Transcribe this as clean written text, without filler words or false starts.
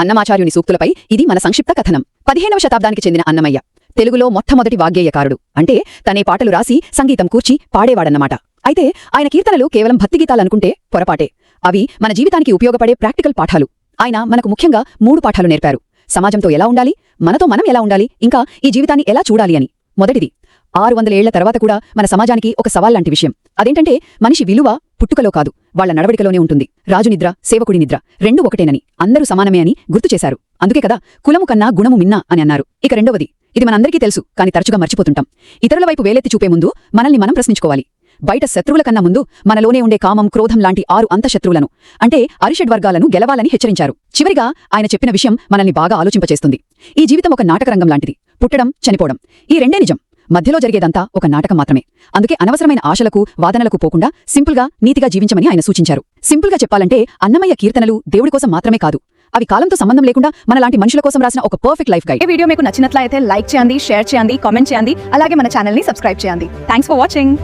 అన్నమాచార్యుని సూక్తులపై ఇది మన సంక్షిప్త కథనం. 15వ శతాబ్దానికి చెందిన అన్నమయ్య తెలుగులో మొట్టమొదటి వాగ్గేయకారుడు. అంటే తనే పాటలు రాసి సంగీతం కూర్చి పాడేవాడన్నమాట. అయితే ఆయన కీర్తనలు కేవలం భక్తిగీతాలనుకుంటే పొరపాటే. అవి మన జీవితానికి ఉపయోగపడే ప్రాక్టికల్ పాఠాలు. ఆయన మనకు ముఖ్యంగా 3 పాఠాలు నేర్పారు. సమాజంతో ఎలా ఉండాలి, మనతో మనం ఎలా ఉండాలి, ఇంకా ఈ జీవితాన్ని ఎలా చూడాలి అని. మొదటిది, 600 ఏళ్ల తర్వాత కూడా మన సమాజానికి ఒక సవాల్లాంటి విషయం. అదేంటంటే మనిషి విలువ పుట్టుకలో కాదు, వాళ్ల నడవడికలోనే ఉంటుంది. రాజు నిద్ర, సేవకుడి నిద్ర రెండూ ఒకటేనని, అందరూ సమానమే అని గుర్తు చేశారు. అందుకే కదా కులము కన్నా గుణము మిన్న అని అన్నారు. ఇక రెండవది, ఇది మనందరికీ తెలుసు కానీ తరచుగా మర్చిపోతుంటాం. ఇతరుల వైపు వేలెత్తి చూపే ముందు మనల్ని మనం ప్రశ్నించుకోవాలి. బయట శత్రువుల కన్నా ముందు మనలోనే ఉండే కామం, క్రోధం లాంటి 6 అంతఃశత్రువులను అంటే అరిషడ్వర్గాలను గెలవాలని హెచ్చరించారు. చివరిగా ఆయన చెప్పిన విషయం మనల్ని బాగా ఆలోచింపచేస్తుంది. ఈ జీవితం ఒక నాటకరంగం లాంటిది. పుట్టడం, చనిపోవడం ఈ రెండే నిజం. మధ్యలో జరిగేదంతా ఒక నాటకం మాత్రమే. అందుకే అనవసరమైన ఆశలకు, వాదనలకు పోకుండా సింపుల్గా, నీతిగా జీవించమని ఆయన సూచించారు. సింపుల్గా చెప్పాలంటే అన్నమయ్య కీర్తనలు దేవుడి కోసం మాత్రమే కాదు, అవి కాలంతో సంబంధం లేకుండా మనలాంటి మనుషుల కోసం రాసిన ఒక పర్ఫెక్ట్ లైఫ్ గైడ్. ఈ వీడియో మీకు నచ్చినట్లయితే లైక్ చేయండి, షేర్ చేయండి, కామెంట్ చేయండి. అలాగే మన ఛానల్ ని సబ్స్క్రైబ్ చేయండి. Thanks for watching.